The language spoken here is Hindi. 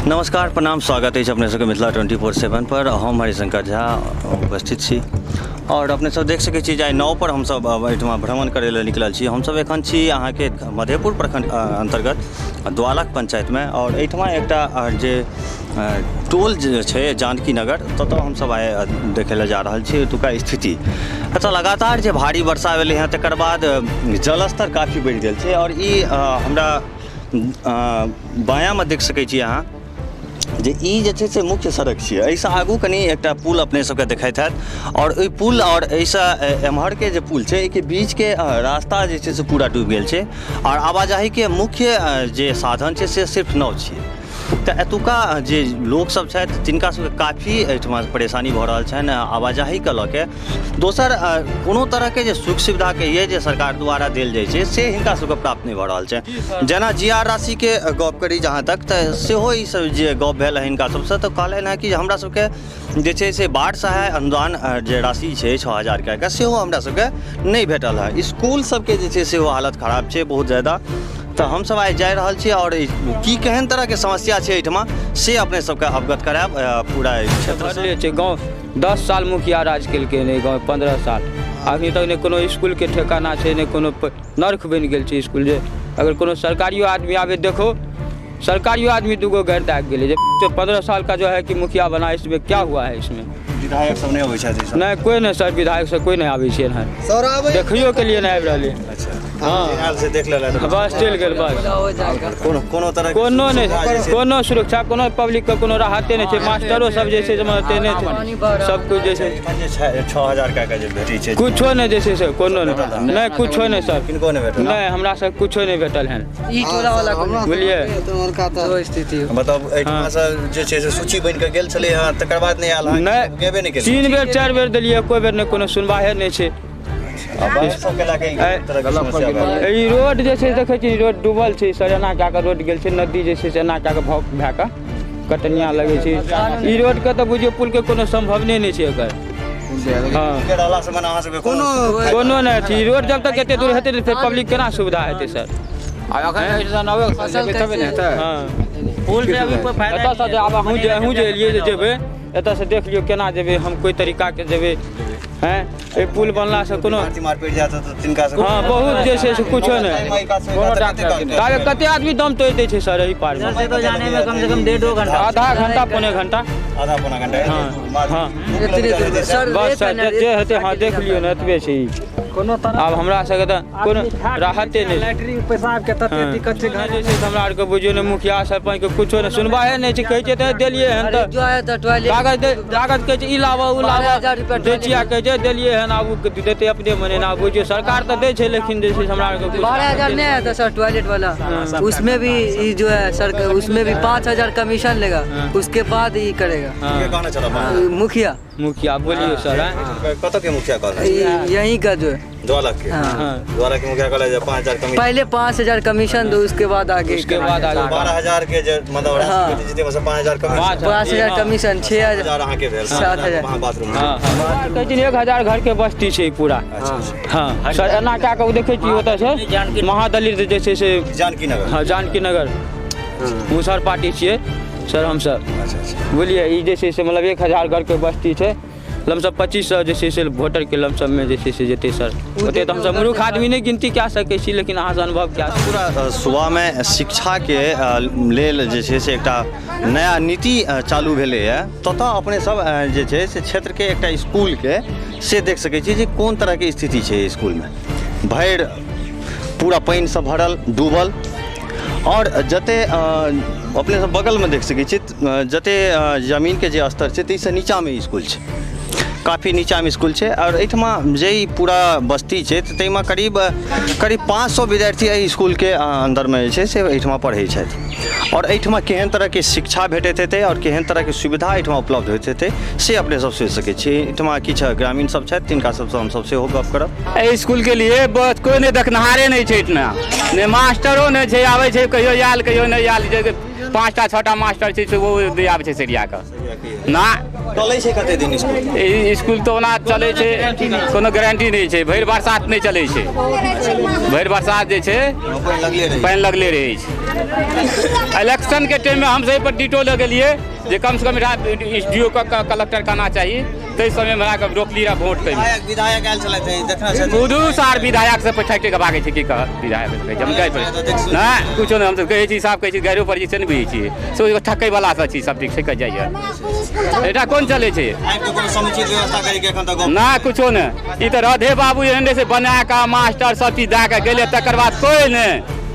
नमस्कार प्रणाम स्वागत है अपने सबके मिथिला 24/7 पर। हम हरिशंकर झा उपस्थित छी और अपने सब देख सकै छी जे नाव पर हम सब एहिठमा भ्रमण करे लेल निकलल छी। हम सब एखन छी अहाँ के मधेपुर प्रखंड अंतर्गत द्वालक पंचायत में और एहिठमा एकटा जे टोल जे छै जानकी नगर ततऽ हम सब आए देखे ले जा रहल छी। एतुका स्थिति एतऽ लगातार जे भारी वर्षा भेलै हैं तकर बाद जलस्तर काफ़ी बढ़ि गेल छै और ई हमरा बायाँ में देख सकै छी अहाँ जे ई जे छै से मुख्य सड़क छियै। एहिसँ आगू कनी एकटा पुल अपने सबके देखाइत हैत और ओहि पुल और एहिसँ एम्हर के जे पुल छै एहिके बीच के रास्ता जे छै से पूरा डूबि गेल छै और आवाजाही के मुख्य जे साधन छै से सिर्फ नाव छियै। तऽ एतुका जे लोक सब छथि तिनका सबके काफ़ी एहिठमा परेशानी भऽ रहल छनि आवाजाही के लऽ के। दोसर कोनो तरह के जे सुख सुविधा कहिए जे सरकार द्वारा देल जाइ छै से हिनका सबके प्राप्त नहीं भऽ रहल छै। जेना GR राशि के गप करी जहाँ तक तऽ सेहो ई सब जे गप भेल हिनका सबसँ तऽ कहलनि हैं कि हमरा सबके जे छै से बाढ़ सहाय अनुदान जे राशि छै 6000 के सेहो हमरा सबके नहीं भेटल है। स्कूल सबके जे छै सेहो हालत खराब छै बहुत ज़्यादा। तो हम सब आइ जा रहल छी और की केहन तरह के समस्या छै एहिठमा से अपने सबके अवगत करायब। पूरा क्षेत्र छै गाँव 10 साल मुखिया राज केलकै नहीं, गाँव 15 साल अभी तक नहीं कोनो स्कूल के ठेकाना छै नहीं कोनो नर्क बनि गेल छै स्कूल। जे अगर कोनो सरकारियो आदमी आवे देखो सरकारियो आदमी दूगो घर दाग गेले। जो 15 साल का जो है कि मुखिया बना इसमें क्या हुआ है? इसमें विधायक सब नहीं आबै छै? नहीं कोई नहीं सर, विधायक से कोई नहीं आबै छै देखियो के लिए नहीं आबि रहलै। अच्छा हाँ से देख ले बस चल गेल बस। कोनो तरह कोनो नहीं कोनो सुरक्षा कोनो पब्लिक के कोनो राहते नहीं छै। मास्टरो सब जे छै जमाते नहीं छै सब कुछ जे छै 6000 के जे भेटै छै कुछो नहीं जे छै से कोनो नहीं कुछो नहीं सर किनको नहीं भेटल नहीं हमरा से कुछो नहीं भेटल है। ई टोला वाला बुझलिए तो स्थिति मतलब एहिठमा से जे छै से सूची बनि के गेल छलै हां तकर बाद नहीं आयल नहीं गेबे नहीं केल 3 बेर 4 बेर देलिए कोई बेर नहीं कोनो सुनवाहे नहीं छै। ई रोड जे छै देखै छी रोड डूबल छै सर एना कए कऽ रोड गेल छै नदी जे छै से एना कए कऽ भए कऽ कटनिया लगै छै। ई रोड के तऽ बुझियो पुल के कोनो संभावने नहीं छै एकर। हाँ कोनो नहीं छै रोड जब तक एते दूर हेतै तऽ पब्लिक केना सुविधा हेतै सर? पुल से अभी कोई फायदा एतऽ से आब अहूँ जे एलियै जे जेबै एतऽ से देख लियौ केना जेबै हम कोई तरीका के जेबै हैं। ए पुल बनला से कोनो मारपीट जात तो तिनका से हां बहुत जे छै से कुछो नहीं। काहे कते आदमी दम तोड़ दै छै सर एही पार में से तो जाने में कम से कम 1.5-2 घंटा आधा घंटा पौने घंटा हां बस सर जे हेतै हां देख लियौ न एतबे छै। कोनो तरह आब हमरा सबके तऽ कोनो राहते नहीं लैट्रिन पेशाब के तते दिक्कत छै घर जे छै हमरा आर के बुझियो ने मुखिया सरपंच के कुछो नहीं सुनवाहे नहीं छै। कहै छै तऽ देलिए हन तऽ कागज कहै छै ई लावा उ लावा देचिया कहै छै देलिए हन आब देते अपने मने ना बुझियो सरकार तो दे छै लेकिन जे छै हमरा आर के 12000 नहीं है तो सर टॉयलेट वाला उसमें भी ये जो है सर उसमें भी 5000 कमीशन लेगा उसके बाद ही करेगा मुखिया बोलिए सर कत के मुखिया कहल यहीं का जो है द्वालक के मुखिया कहल 5000 कमीशन पहले 5000 कमीशन दो उसके बाद आगे 12000 के जे मतलब राशि जीते में से 5000 कमीशन 5000 कमीशन 6000 अहाँ के भेल 7000 बाथरूम कहै छै 1000 घर के बस्ती छै पूरा। हाँ सर एना कए कऽ देखै छी ओतऽ छै महादलित जे छै से जानकी नगर हाँ जानकी नगर मुसहर पार्टी छियै सर हम सब बोलिए ई जे छै से मतलब 1000 घर के बस्ती छै लमसम 2500 जे छै से वोटर के लमसम में जे छै से जेतै सर ओते तऽ हमसब मूर्ख आदमी नहीं गिनती कए सकै छी लेकिन अहाँ से अनुभव क्या पूरा सुबह में शिक्षा के लेल जे छै से एकटा नया नीति चालू भेलै है ततऽ अपने सब जे छै से क्षेत्र के एकटा स्कूल के से देख सकै छी जे कोन तरह के स्थिति छै स्कूल में भरि पूरा पानि से भरल डूबल और जते अपने सब बगल में देख सकै छी जते जमीन के जे स्तर छै ताहिसँ नीचा में स्कूल छै काफ़ी नीचा में स्कूल है और एहिठमा जे पूरा बस्ती है तो करीब 500 विद्यार्थी एहि स्कूल के अंदर में जे से एहिठमा पढ़ै छथि और एहिठमा केहन तरह के शिक्षा भेटैत हेतै और केहन तरह के सुविधा एहिठमा उपलब्ध होइत हेतै से अपने सब सोचि सकै छी। एहिठमा किछु ग्रामीण सब छथि तिनका सबसँ हम सब सेहो गप करब। एहि स्कूल के लिए बस कोई नहीं देखनहारे नहीं छै इतना ने मास्टरो नहीं छै आबै छै कहियो आयल कहियो नहीं आयल 5टा 6टा मास्टर छै से वो आबै छै सरिया के ना चलै छै कते दिन स्कूल ई स्कूल तो ओना चलै छै कोनो गारंटी नहीं छै भरि बरसात नहीं चलै छै भरि बरसात जे छै पानि लगले रहै छै इलेक्शन के टाइम में हम सही पर डिटो लगेलिए जे कम से कम डीओ कलेक्टर का आना चाहिए ताहि समय में हमरा रोकली रहा वोट के विधायक आयल छलथि देखना छै बुधू सार विधायक से ठक के भागे छै की कह विधायक जमकाई पर ना कुछो नहीं हम तो कहै छी साफ कहै छी गाड़ियों पर जे छै ने बुझै छी सो ठकै वाला सब छी सब ठीक से कह जाइए एटा कोन चले छै कोनो समुचित व्यवस्था करै के एखन तक ना कुछो ने ई तो राधे बाबू एहन से बना के मास्टर सब चीज दे के गेले तकर बाद कोई नहीं